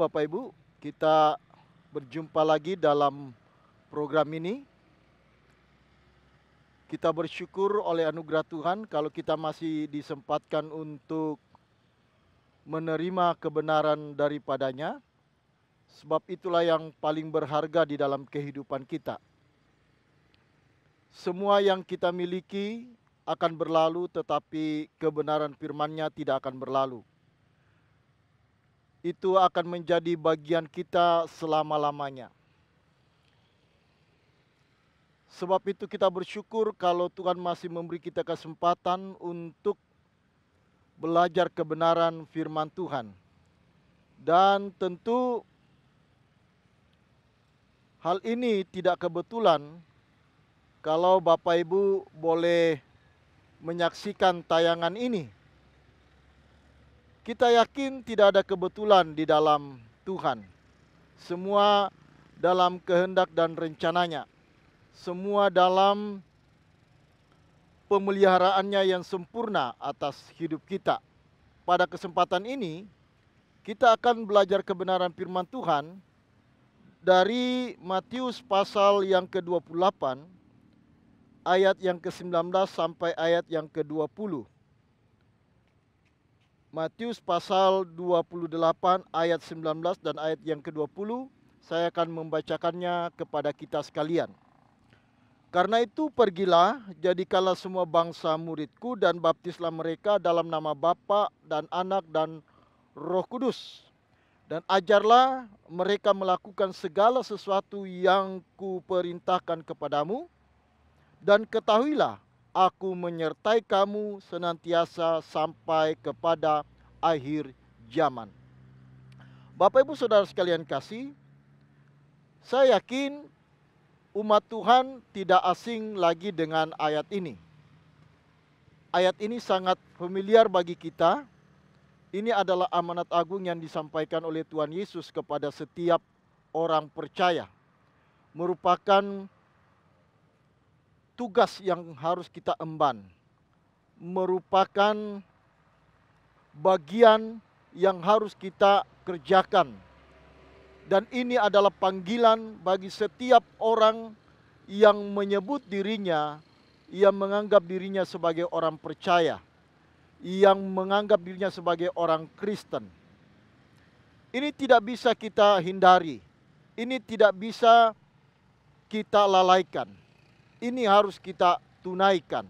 Shalom Bapak Ibu, kita berjumpa lagi dalam program ini. Kita bersyukur oleh anugerah Tuhan kalau kita masih disempatkan untuk menerima kebenaran daripadanya. Sebab itulah yang paling berharga di dalam kehidupan kita. Semua yang kita miliki akan berlalu, tetapi kebenaran firman-Nya tidak akan berlalu. Itu akan menjadi bagian kita selama-lamanya. Sebab itu kita bersyukur kalau Tuhan masih memberi kita kesempatan untuk belajar kebenaran firman Tuhan. Dan tentu hal ini tidak kebetulan kalau Bapak Ibu boleh menyaksikan tayangan ini. Kita yakin tidak ada kebetulan di dalam Tuhan. Semua dalam kehendak dan rencananya. Semua dalam pemeliharaannya yang sempurna atas hidup kita. Pada kesempatan ini, kita akan belajar kebenaran firman Tuhan dari Matius pasal yang ke-28, ayat yang ke-19 sampai ayat yang ke-20. Matius pasal 28 ayat 19 dan ayat yang ke-20, saya akan membacakannya kepada kita sekalian. Karena itu pergilah, jadikanlah semua bangsa muridku dan baptislah mereka dalam nama Bapa dan Anak dan Roh Kudus. Dan ajarlah mereka melakukan segala sesuatu yang kuperintahkan kepadamu. Dan ketahuilah, aku menyertai kamu senantiasa sampai kepada akhir zaman. Bapak Ibu Saudara sekalian kasih, saya yakin umat Tuhan tidak asing lagi dengan ayat ini. Ayat ini sangat familiar bagi kita. Ini adalah amanat agung yang disampaikan oleh Tuhan Yesus kepada setiap orang percaya. Merupakan tugas yang harus kita emban. Merupakan bagian yang harus kita kerjakan. Dan ini adalah panggilan bagi setiap orang yang menyebut dirinya, yang menganggap dirinya sebagai orang percaya, yang menganggap dirinya sebagai orang Kristen. Ini tidak bisa kita hindari. Ini tidak bisa kita lalaikan. Ini harus kita tunaikan.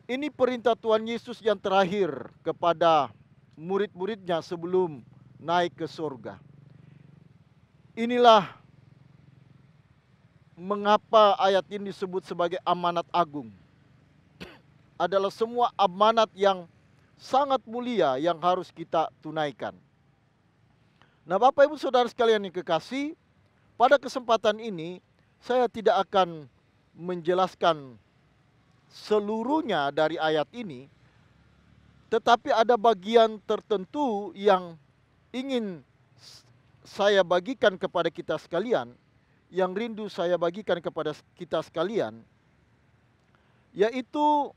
Ini perintah Tuhan Yesus yang terakhir kepada murid-muridnya sebelum naik ke surga. Inilah mengapa ayat ini disebut sebagai amanat agung. Adalah semua amanat yang sangat mulia yang harus kita tunaikan. Nah, Bapak Ibu Saudara sekalian yang kekasih, pada kesempatan ini saya tidak akan menjelaskan seluruhnya dari ayat ini, tetapi ada bagian tertentu yang ingin saya bagikan kepada kita sekalian, yang rindu saya bagikan kepada kita sekalian, yaitu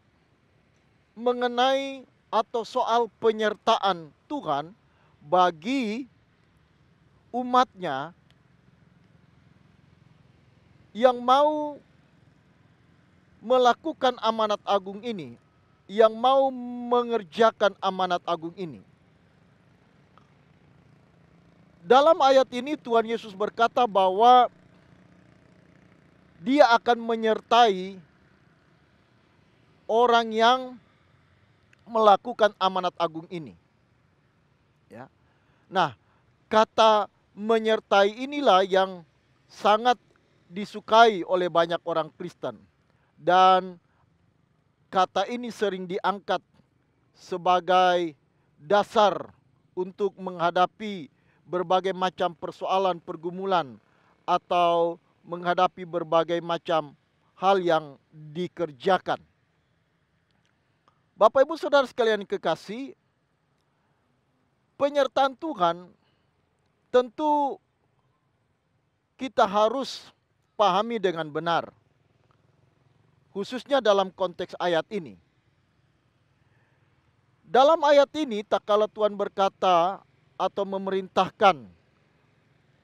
mengenai atau soal penyertaan Tuhan bagi umatnya yang mau melakukan amanat agung ini, yang mau mengerjakan amanat agung ini. Dalam ayat ini Tuhan Yesus berkata bahwa Dia akan menyertai orang yang melakukan amanat agung ini. Ya. Nah, kata menyertai inilah yang sangat disukai oleh banyak orang Kristen. Dan kata ini sering diangkat sebagai dasar untuk menghadapi berbagai macam persoalan pergumulan atau menghadapi berbagai macam hal yang dikerjakan. Bapak Ibu Saudara sekalian kekasih, penyertaan Tuhan tentu kita harus pahami dengan benar. Khususnya dalam konteks ayat ini. Dalam ayat ini, tak kala Tuhan berkata atau memerintahkan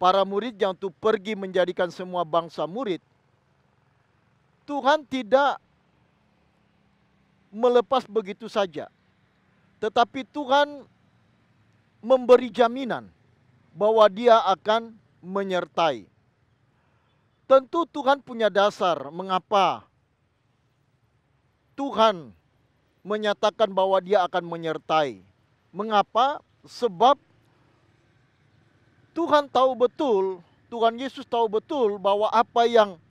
para muridnya untuk pergi menjadikan semua bangsa murid, Tuhan tidak melepas begitu saja. Tetapi Tuhan memberi jaminan bahwa Dia akan menyertai. Tentu Tuhan punya dasar mengapa Tuhan menyatakan bahwa Dia akan menyertai. Mengapa? Sebab Tuhan tahu betul, Tuhan Yesus tahu betul bahwa apa yang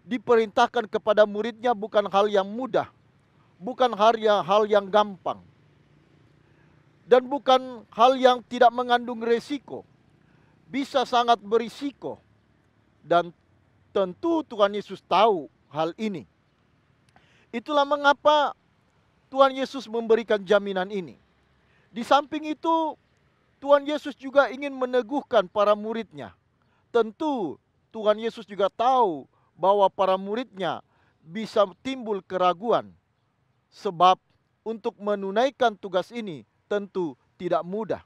diperintahkan kepada muridnya bukan hal yang mudah, bukan hal yang gampang, dan bukan hal yang tidak mengandung resiko. Bisa sangat berisiko, dan tentu Tuhan Yesus tahu hal ini. Itulah mengapa Tuhan Yesus memberikan jaminan ini. Di samping itu, Tuhan Yesus juga ingin meneguhkan para muridnya. Tentu Tuhan Yesus juga tahu bahwa para muridnya bisa timbul keraguan. Sebab untuk menunaikan tugas ini tentu tidak mudah.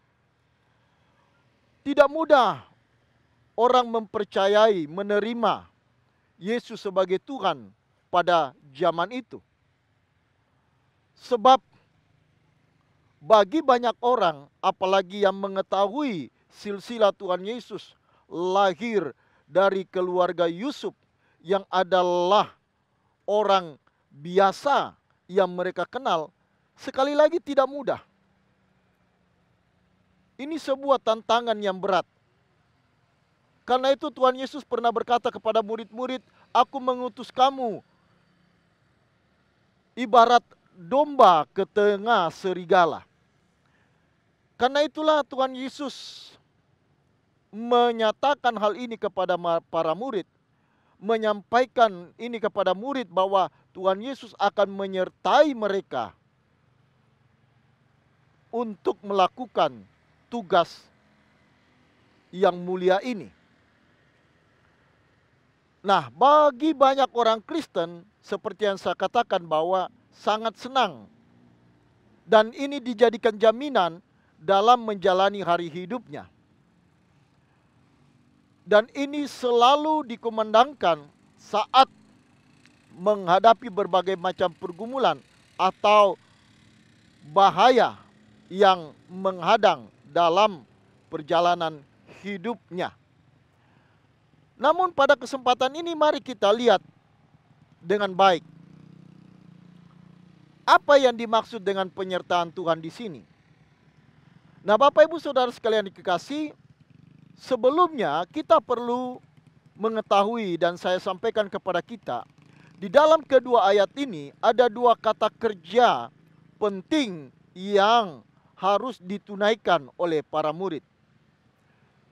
Tidak mudah orang mempercayai, menerima Yesus sebagai Tuhan pada zaman itu. Sebab bagi banyak orang, apalagi yang mengetahui silsilah Tuhan Yesus lahir dari keluarga Yusuf yang adalah orang biasa yang mereka kenal, sekali lagi tidak mudah. Ini sebuah tantangan yang berat. Karena itu Tuhan Yesus pernah berkata kepada murid-murid, "Aku mengutus kamu ibarat domba ke tengah serigala." Karena itulah Tuhan Yesus menyatakan hal ini kepada para murid, menyampaikan ini kepada murid bahwa Tuhan Yesus akan menyertai mereka untuk melakukan tugas yang mulia ini. Nah, bagi banyak orang Kristen, seperti yang saya katakan bahwa sangat senang, dan ini dijadikan jaminan dalam menjalani hari hidupnya. Dan ini selalu dikumandangkan saat menghadapi berbagai macam pergumulan atau bahaya yang menghadang dalam perjalanan hidupnya. Namun pada kesempatan ini mari kita lihat dengan baik apa yang dimaksud dengan penyertaan Tuhan di sini. Nah, Bapak Ibu Saudara sekalian dikasihi, sebelumnya kita perlu mengetahui dan saya sampaikan kepada kita, di dalam kedua ayat ini ada dua kata kerja penting yang harus ditunaikan oleh para murid.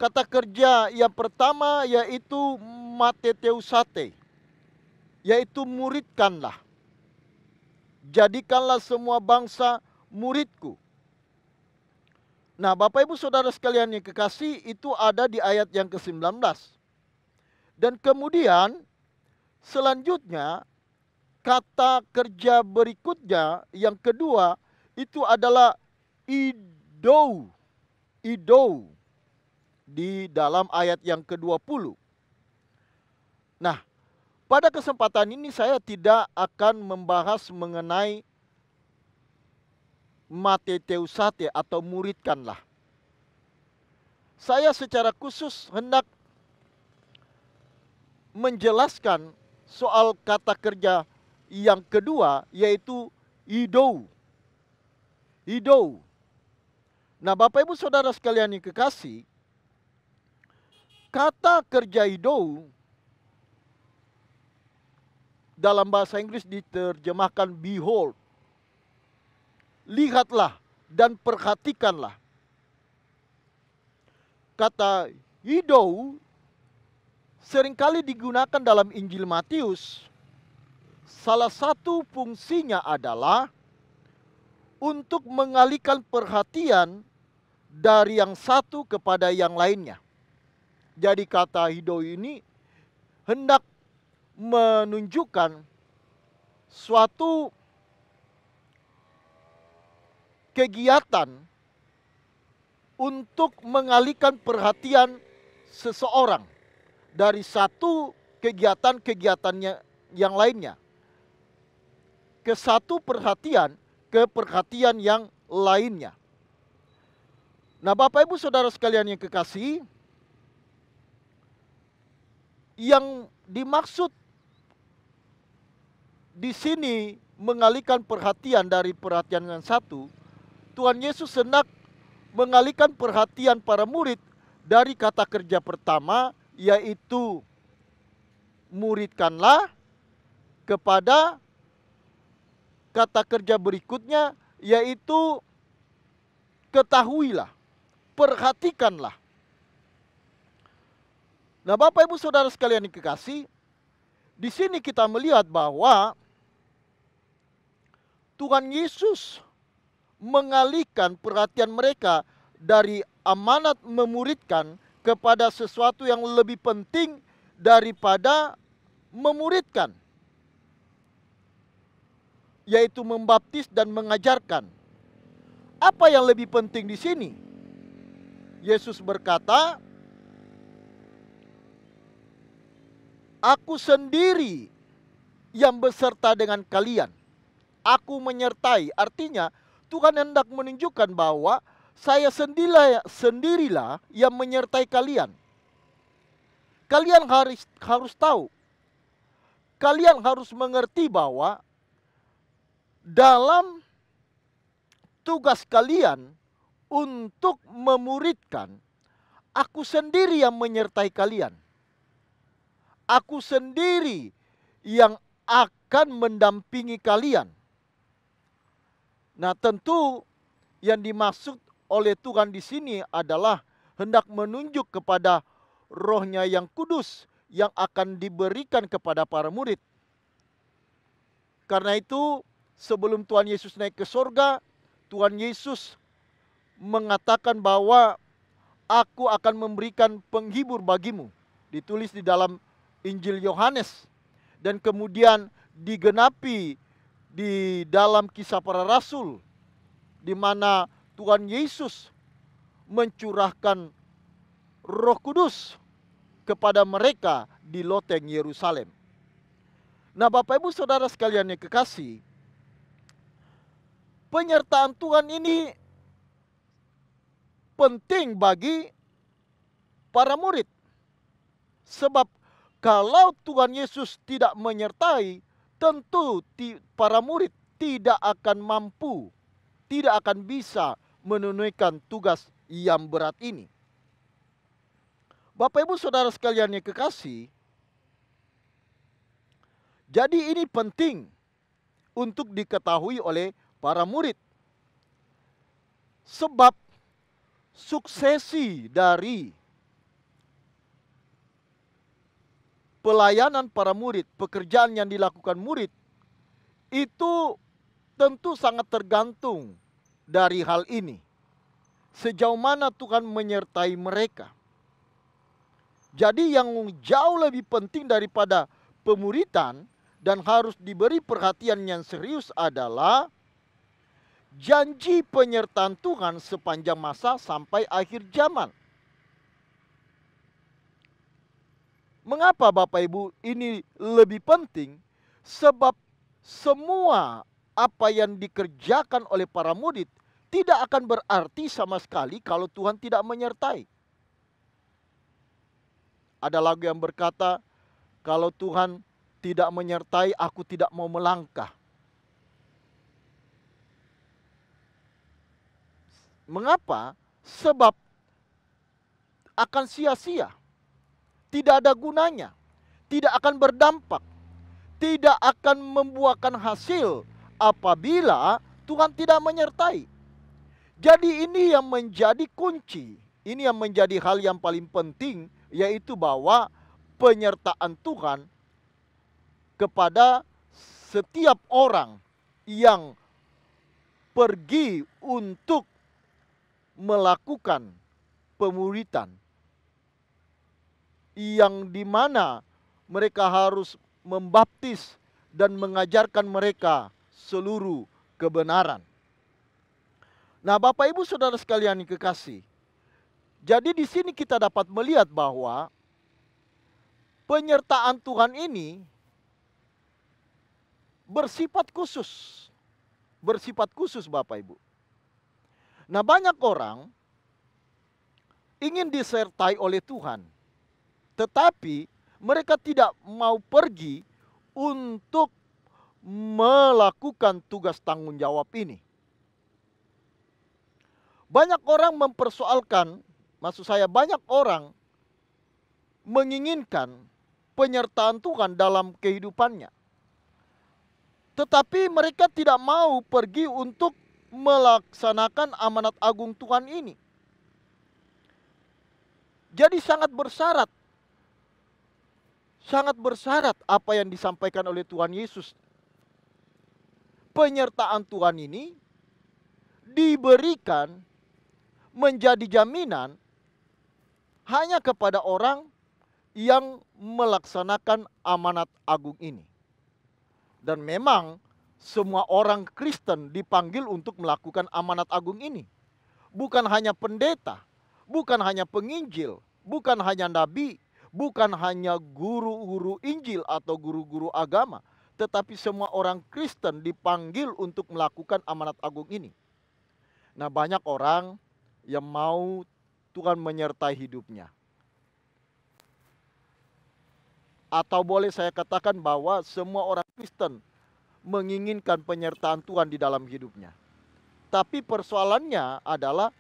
Kata kerja yang pertama yaitu mateteusate, yaitu muridkanlah. Jadikanlah semua bangsa muridku. Nah, Bapak Ibu Saudara sekalian yang kekasih, itu ada di ayat yang ke-19. Dan kemudian selanjutnya kata kerja berikutnya yang kedua itu adalah idou. Idou di dalam ayat yang ke-20. Nah, pada kesempatan ini saya tidak akan membahas mengenai mateteusate atau muridkanlah. Saya secara khusus hendak menjelaskan soal kata kerja yang kedua yaitu idou. Idou. Nah, Bapak Ibu Saudara sekalian yang kekasih, kata kerja idou dalam bahasa Inggris diterjemahkan behold. Lihatlah dan perhatikanlah. Kata idou seringkali digunakan dalam Injil Matius. Salah satu fungsinya adalah untuk mengalihkan perhatian dari yang satu kepada yang lainnya. Jadi kata idou ini hendak menunjukkan suatu kegiatan untuk mengalihkan perhatian seseorang dari satu kegiatan-kegiatannya yang lainnya ke satu perhatian ke perhatian yang lainnya. Nah, Bapak Ibu Saudara sekalian yang kekasih, yang dimaksud di sini mengalihkan perhatian dari perhatian yang satu, Tuhan Yesus hendak mengalihkan perhatian para murid dari kata kerja pertama, yaitu muridkanlah, kepada kata kerja berikutnya, yaitu ketahuilah, perhatikanlah. Nah, Bapak Ibu Saudara sekalian yang kekasih, di sini kita melihat bahwa Tuhan Yesus mengalihkan perhatian mereka dari amanat memuridkan kepada sesuatu yang lebih penting daripada memuridkan, yaitu membaptis dan mengajarkan. Apa yang lebih penting di sini? Yesus berkata, "Aku sendiri yang beserta dengan kalian. Aku menyertai." Artinya Tuhan hendak menunjukkan bahwa saya sendirilah yang menyertai kalian. Kalian harus tahu, kalian harus mengerti bahwa dalam tugas kalian untuk memuridkan, aku sendiri yang menyertai kalian. Aku sendiri yang akan mendampingi kalian. Nah, tentu yang dimaksud oleh Tuhan di sini adalah hendak menunjuk kepada Roh-Nya yang kudus yang akan diberikan kepada para murid. Karena itu, sebelum Tuhan Yesus naik ke sorga, Tuhan Yesus mengatakan bahwa aku akan memberikan penghibur bagimu. Ditulis di dalam Injil Yohanes. Dan kemudian digenapi di dalam Kisah Para Rasul, di mana Tuhan Yesus mencurahkan Roh Kudus kepada mereka di loteng Yerusalem. Nah, Bapak Ibu Saudara sekalian yang kekasih, penyertaan Tuhan ini penting bagi para murid. Sebab kalau Tuhan Yesus tidak menyertai, tentu para murid tidak akan mampu, tidak akan bisa menunaikan tugas yang berat ini. Bapak Ibu Saudara sekalian yang kekasih, jadi ini penting untuk diketahui oleh para murid. Sebab suksesi dari pelayanan para murid, pekerjaan yang dilakukan murid, itu tentu sangat tergantung dari hal ini. Sejauh mana Tuhan menyertai mereka. Jadi yang jauh lebih penting daripada pemuridan dan harus diberi perhatian yang serius adalah janji penyertaan Tuhan sepanjang masa sampai akhir zaman. Mengapa Bapak Ibu ini lebih penting? Sebab semua apa yang dikerjakan oleh para murid tidak akan berarti sama sekali kalau Tuhan tidak menyertai. Ada lagu yang berkata, kalau Tuhan tidak menyertai, aku tidak mau melangkah. Mengapa? Sebab akan sia-sia. Tidak ada gunanya. Tidak akan berdampak. Tidak akan membuahkan hasil apabila Tuhan tidak menyertai. Jadi ini yang menjadi kunci. Ini yang menjadi hal yang paling penting, yaitu bahwa penyertaan Tuhan kepada setiap orang yang pergi untuk melakukan pemuridan, yang dimana mereka harus membaptis dan mengajarkan mereka seluruh kebenaran. Nah, Bapak Ibu Saudara sekalian yang kekasih, Jadi di sini kita dapat melihat bahwa penyertaan Tuhan ini bersifat khusus. Bersifat khusus Bapak Ibu. Nah, banyak orang ingin disertai oleh Tuhan, tetapi mereka tidak mau pergi untuk melakukan tugas tanggung jawab ini. Banyak orang mempersoalkan, maksud saya banyak orang menginginkan penyertaan Tuhan dalam kehidupannya. Tetapi mereka tidak mau pergi untuk melaksanakan amanat agung Tuhan ini. Jadi sangat bersyarat apa yang disampaikan oleh Tuhan Yesus. Penyertaan Tuhan ini diberikan menjadi jaminan hanya kepada orang yang melaksanakan amanat agung ini. Dan memang semua orang Kristen dipanggil untuk melakukan amanat agung ini. Bukan hanya pendeta, bukan hanya penginjil, bukan hanya nabi, bukan hanya guru-guru Injil atau guru-guru agama, tetapi semua orang Kristen dipanggil untuk melakukan amanat agung ini. Nah, banyak orang yang mau Tuhan menyertai hidupnya. Atau boleh saya katakan bahwa semua orang Kristen menginginkan penyertaan Tuhan di dalam hidupnya. Tapi persoalannya adalah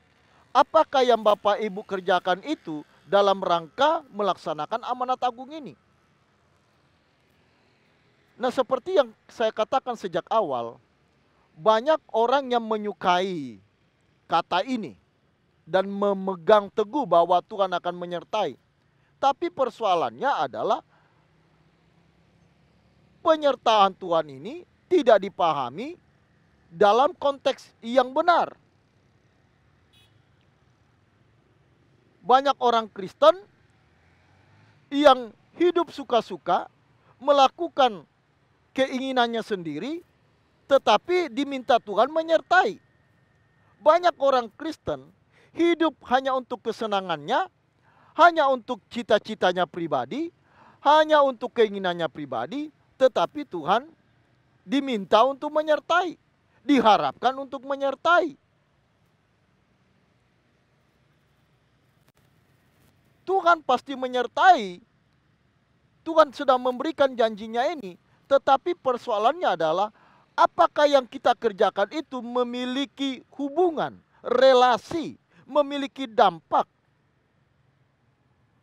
apakah yang Bapak Ibu kerjakan itu dalam rangka melaksanakan amanat agung ini? Nah, seperti yang saya katakan sejak awal, banyak orang yang menyukai kata ini dan memegang teguh bahwa Tuhan akan menyertai. Tapi persoalannya adalah penyertaan Tuhan ini tidak dipahami dalam konteks yang benar. Banyak orang Kristen yang hidup suka-suka, melakukan keinginannya sendiri, tetapi diminta Tuhan menyertai. Banyak orang Kristen hidup hanya untuk kesenangannya, hanya untuk cita-citanya pribadi, hanya untuk keinginannya pribadi, tetapi Tuhan diminta untuk menyertai, diharapkan untuk menyertai. Tuhan pasti menyertai. Tuhan sedang memberikan janjinya ini, tetapi persoalannya adalah apakah yang kita kerjakan itu memiliki hubungan, relasi, memiliki dampak,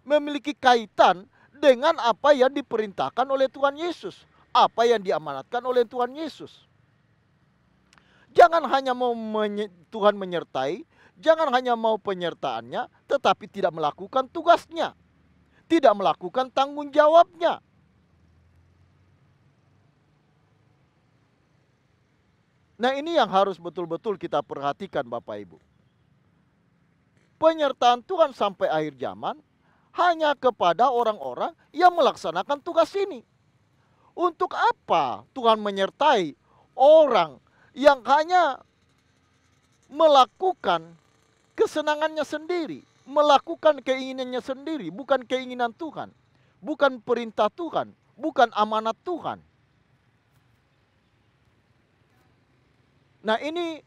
memiliki kaitan dengan apa yang diperintahkan oleh Tuhan Yesus, apa yang diamanatkan oleh Tuhan Yesus. Jangan hanya mau Tuhan menyertai, jangan hanya mau penyertaannya, tetapi tidak melakukan tugasnya, tidak melakukan tanggung jawabnya. Nah, ini yang harus betul-betul kita perhatikan Bapak Ibu. Penyertaan Tuhan sampai akhir zaman hanya kepada orang-orang yang melaksanakan tugas ini. Untuk apa Tuhan menyertai orang yang hanya melakukan kesenangannya sendiri, melakukan keinginannya sendiri, bukan keinginan Tuhan, bukan perintah Tuhan, bukan amanat Tuhan. Nah, ini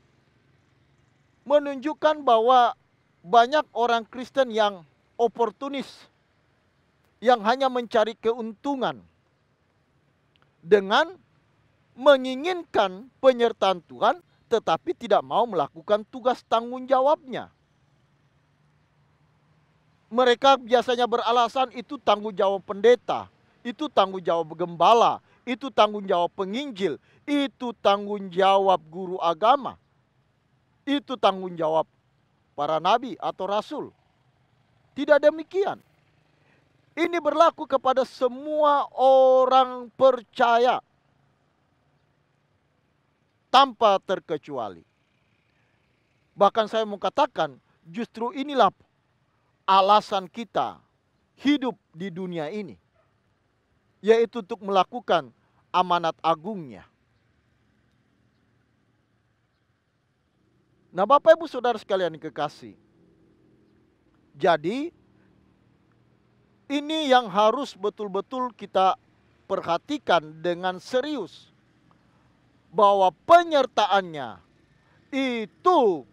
menunjukkan bahwa banyak orang Kristen yang oportunis, yang hanya mencari keuntungan dengan menginginkan penyertaan Tuhan, tetapi tidak mau melakukan tugas tanggung jawabnya. Mereka biasanya beralasan itu tanggung jawab pendeta, itu tanggung jawab gembala, itu tanggung jawab penginjil, itu tanggung jawab guru agama, itu tanggung jawab para nabi atau rasul. Tidak demikian. Ini berlaku kepada semua orang percaya tanpa terkecuali. Bahkan saya mau katakan, justru inilah alasan kita hidup di dunia ini, yaitu untuk melakukan amanat agungnya. Nah, Bapak Ibu Saudara sekalian yang kekasih, Jadi ini yang harus betul-betul kita perhatikan dengan serius, bahwa penyertaannya itu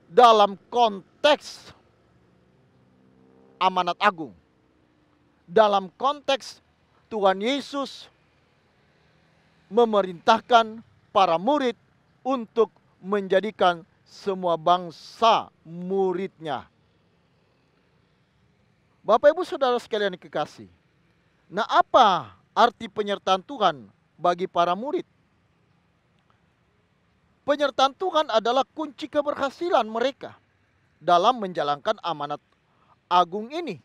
dalam konteks amanat agung, dalam konteks Tuhan Yesus memerintahkan para murid untuk menjadikan semua bangsa muridnya. Bapak Ibu Saudara sekalian yang kekasih, nah apa arti penyertaan Tuhan bagi para murid? Penyertaan Tuhan adalah kunci keberhasilan mereka dalam menjalankan amanat agung ini.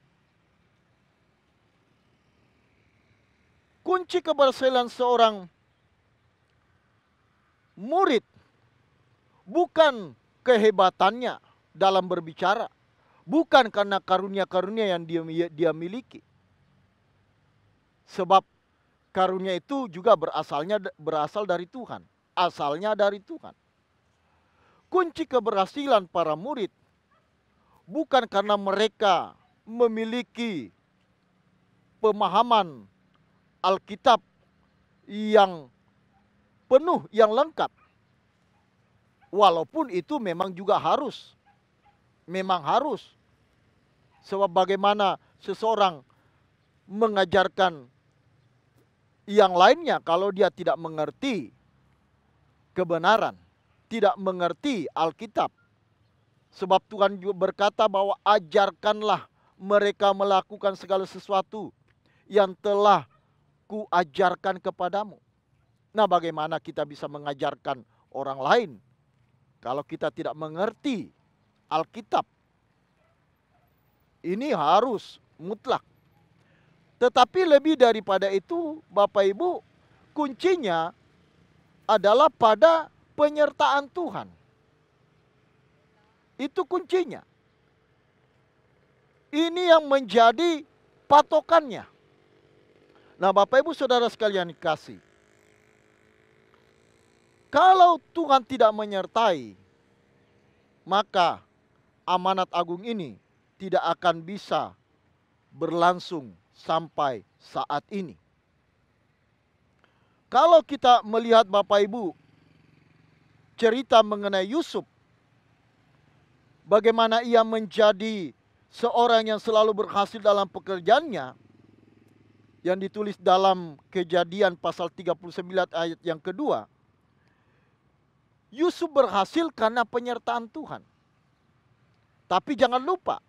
Kunci keberhasilan seorang murid bukan kehebatannya dalam berbicara, bukan karena karunia-karunia yang dia miliki. Sebab karunia itu juga berasal dari Tuhan. Asalnya dari Tuhan. Kunci keberhasilan para murid bukan karena mereka memiliki pemahaman Alkitab yang penuh, yang lengkap. Walaupun itu memang juga harus. Memang harus. Sebab bagaimana seseorang mengajarkan yang lainnya kalau dia tidak mengerti kebenaran, tidak mengerti Alkitab. Sebab Tuhan juga berkata bahwa ajarkanlah mereka melakukan segala sesuatu yang telah kuajarkan kepadamu. Nah, bagaimana kita bisa mengajarkan orang lain kalau kita tidak mengerti Alkitab? Ini harus mutlak. Tetapi lebih daripada itu, Bapak Ibu, kuncinya adalah pada penyertaan Tuhan. Itu kuncinya. Ini yang menjadi patokannya. Nah, Bapak Ibu Saudara sekalian dikasih, kalau Tuhan tidak menyertai, maka amanat agung ini tidak akan bisa berlangsung sampai saat ini. Kalau kita melihat Bapak Ibu cerita mengenai Yusuf, bagaimana ia menjadi seorang yang selalu berhasil dalam pekerjaannya, yang ditulis dalam Kejadian pasal 39 ayat yang kedua. Yusuf berhasil karena penyertaan Tuhan. Tapi jangan lupa,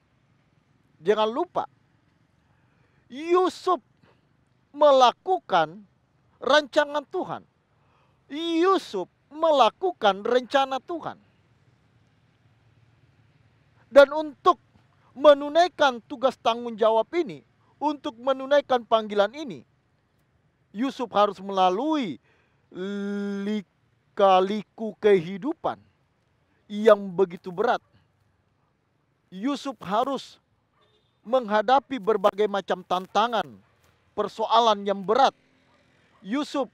Yusuf melakukan rancangan Tuhan. Yusuf melakukan rencana Tuhan. Dan untuk menunaikan tugas tanggung jawab ini, untuk menunaikan panggilan ini, Yusuf harus melalui lika-liku kehidupan yang begitu berat. Yusuf harus menghadapi berbagai macam tantangan, persoalan yang berat. Yusuf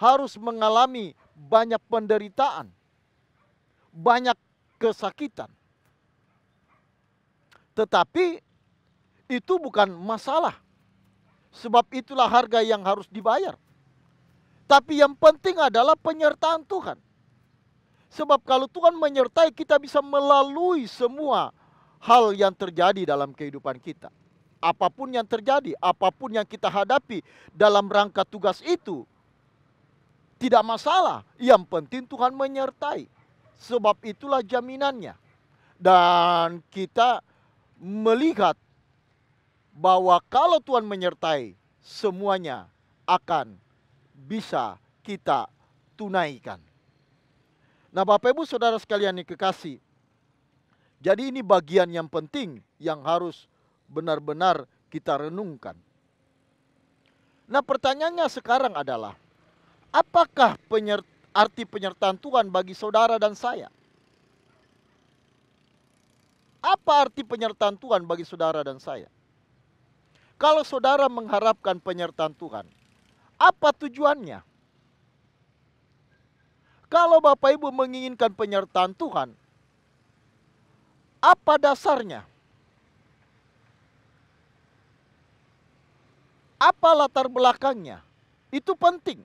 harus mengalami banyak penderitaan, banyak kesakitan. Tetapi itu bukan masalah. Sebab itulah harga yang harus dibayar. Tapi yang penting adalah penyertaan Tuhan. Sebab kalau Tuhan menyertai, kita bisa melalui semua hal yang terjadi dalam kehidupan kita. Apapun yang terjadi, apapun yang kita hadapi dalam rangka tugas itu, tidak masalah. Yang penting Tuhan menyertai. Sebab itulah jaminannya. Dan kita melihat bahwa kalau Tuhan menyertai, semuanya akan bisa kita tunaikan. Nah, Bapak Ibu Saudara sekalian yang kekasih, jadi ini bagian yang penting yang harus benar-benar kita renungkan. Nah, pertanyaannya sekarang adalah, apakah arti penyertaan Tuhan bagi saudara dan saya? Apa arti penyertaan Tuhan bagi saudara dan saya? Kalau saudara mengharapkan penyertaan Tuhan, apa tujuannya? Kalau Bapak Ibu menginginkan penyertaan Tuhan, apa dasarnya? Apa latar belakangnya? Itu penting.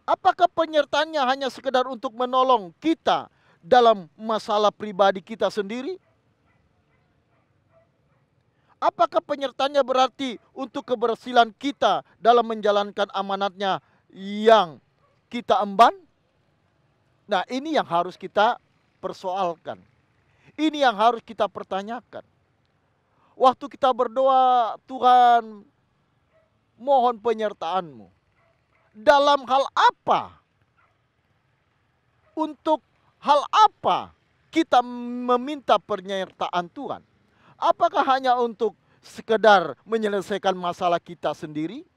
Apakah penyertaannya hanya sekedar untuk menolong kita dalam masalah pribadi kita sendiri? Apakah penyertaannya berarti untuk keberhasilan kita dalam menjalankan amanatnya yang kita emban? Nah, ini yang harus kita persoalkan. Ini yang harus kita pertanyakan. Waktu kita berdoa, Tuhan, mohon penyertaan-Mu. Dalam hal apa? Untuk hal apa kita meminta penyertaan Tuhan? Apakah hanya untuk sekedar menyelesaikan masalah kita sendiri?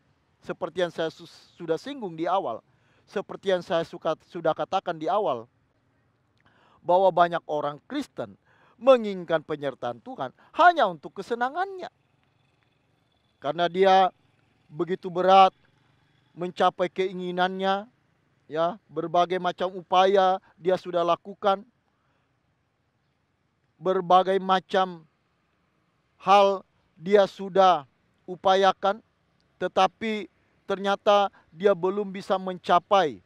Seperti yang saya sudah singgung di awal. Seperti yang saya sudah katakan di awal. Bahwa banyak orang Kristen menginginkan penyertaan Tuhan hanya untuk kesenangannya. Karena dia begitu berat mencapai keinginannya, ya, berbagai macam upaya dia sudah lakukan. Berbagai macam hal dia sudah upayakan, tetapi ternyata dia belum bisa mencapai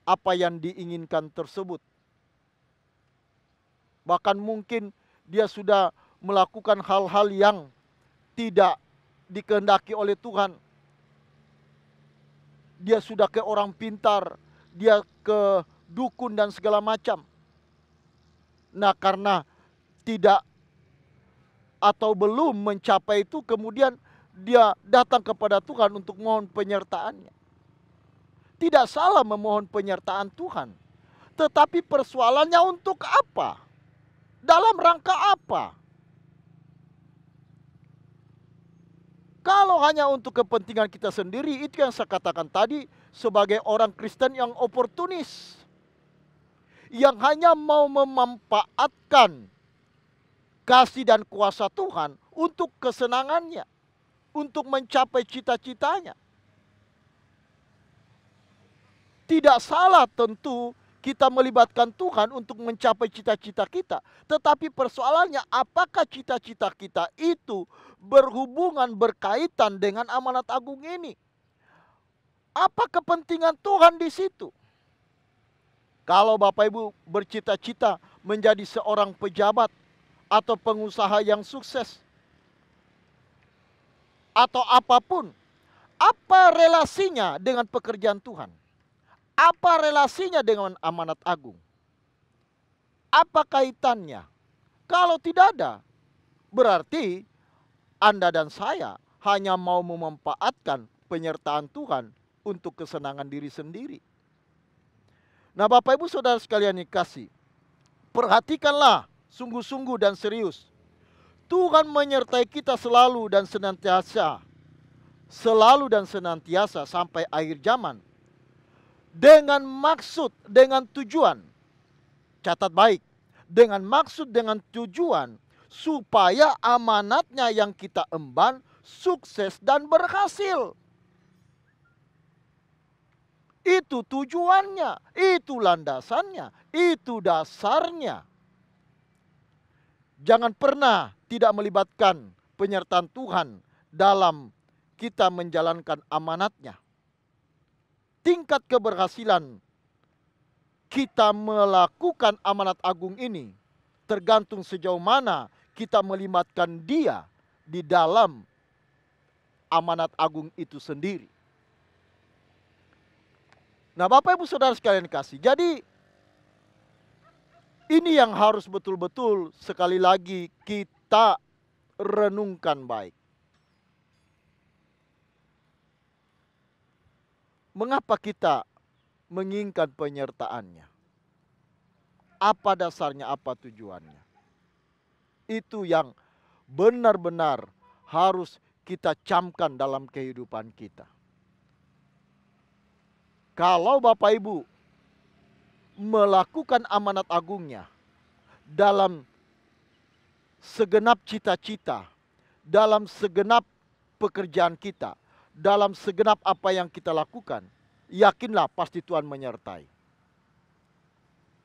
apa yang diinginkan tersebut. Bahkan mungkin dia sudah melakukan hal-hal yang tidak dikehendaki oleh Tuhan. Dia sudah ke orang pintar, dia ke dukun dan segala macam. Nah, karena tidak atau belum mencapai itu, kemudian dia datang kepada Tuhan untuk mohon penyertaannya. Tidak salah memohon penyertaan Tuhan, tetapi persoalannya untuk apa? Dalam rangka apa? Kalau hanya untuk kepentingan kita sendiri, itu yang saya katakan tadi, sebagai orang Kristen yang oportunis, yang hanya mau memanfaatkan kasih dan kuasa Tuhan untuk kesenangannya, untuk mencapai cita-citanya. Tidak salah tentu kita melibatkan Tuhan untuk mencapai cita-cita kita. Tetapi persoalannya, apakah cita-cita kita itu berhubungan, berkaitan dengan amanat agung ini? Apa kepentingan Tuhan di situ? Kalau Bapak Ibu bercita-cita menjadi seorang pejabat atau pengusaha yang sukses, atau apapun, apa relasinya dengan pekerjaan Tuhan? Apa relasinya dengan amanat agung? Apa kaitannya? Kalau tidak ada, berarti Anda dan saya hanya mau memanfaatkan penyertaan Tuhan untuk kesenangan diri sendiri. Nah, Bapak Ibu Saudara sekalian yang kasih, perhatikanlah sungguh-sungguh dan serius. Tuhan menyertai kita selalu dan senantiasa. Selalu dan senantiasa sampai akhir zaman. Dengan maksud, dengan tujuan. Catat baik. Dengan maksud, dengan tujuan. Supaya amanatnya yang kita emban sukses dan berhasil. Itu tujuannya. Itu landasannya. Itu dasarnya. Jangan pernah tidak melibatkan penyertaan Tuhan dalam kita menjalankan amanatnya. Tingkat keberhasilan kita melakukan amanat agung ini tergantung sejauh mana kita melibatkan dia di dalam amanat agung itu sendiri. Nah, Bapak Ibu Saudara sekalian kasih, jadi ini yang harus betul-betul sekali lagi kita renungkan baik. Mengapa kita menginginkan penyertaannya? Apa dasarnya, apa tujuannya? Itu yang benar-benar harus kita camkan dalam kehidupan kita. Kalau Bapak Ibu melakukan amanat agungnya dalam segenap cita-cita, dalam segenap pekerjaan kita, dalam segenap apa yang kita lakukan, yakinlah pasti Tuhan menyertai.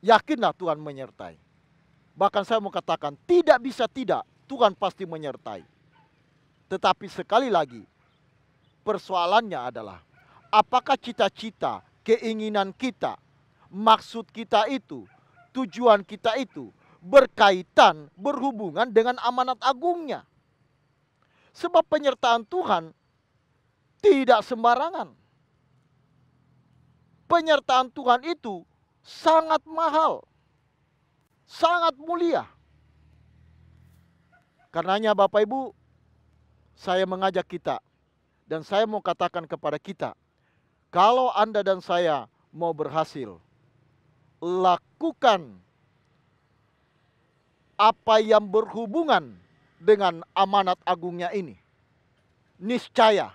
Yakinlah Tuhan menyertai. Bahkan saya mau katakan, tidak bisa tidak, Tuhan pasti menyertai. Tetapi sekali lagi, Persoalannya adalah, apakah cita-cita, keinginan kita, maksud kita itu, tujuan kita itu berkaitan, berhubungan dengan amanat agungnya. Sebab penyertaan Tuhan tidak sembarangan. Penyertaan Tuhan itu sangat mahal, sangat mulia. Karenanya Bapak Ibu, saya mengajak kita dan saya mau katakan kepada kita, kalau Anda dan saya mau berhasil, lakukan apa yang berhubungan dengan amanat agungnya ini. Niscaya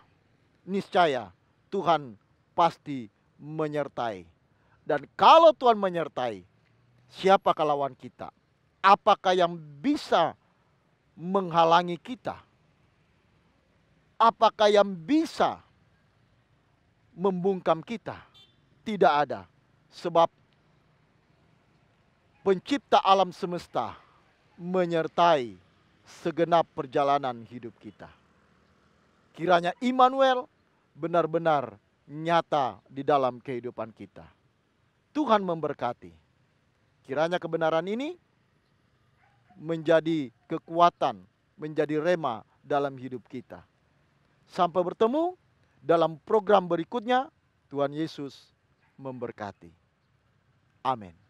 Tuhan pasti menyertai. Dan kalau Tuhan menyertai, siapakah lawan kita? Apakah yang bisa menghalangi kita? Apakah yang bisa membungkam kita? Tidak ada. Sebab pencipta alam semesta menyertai segenap perjalanan hidup kita. Kiranya Immanuel benar-benar nyata di dalam kehidupan kita. Tuhan memberkati. Kiranya kebenaran ini menjadi kekuatan, menjadi rema dalam hidup kita. Sampai bertemu dalam program berikutnya. Tuhan Yesus memberkati. Amin.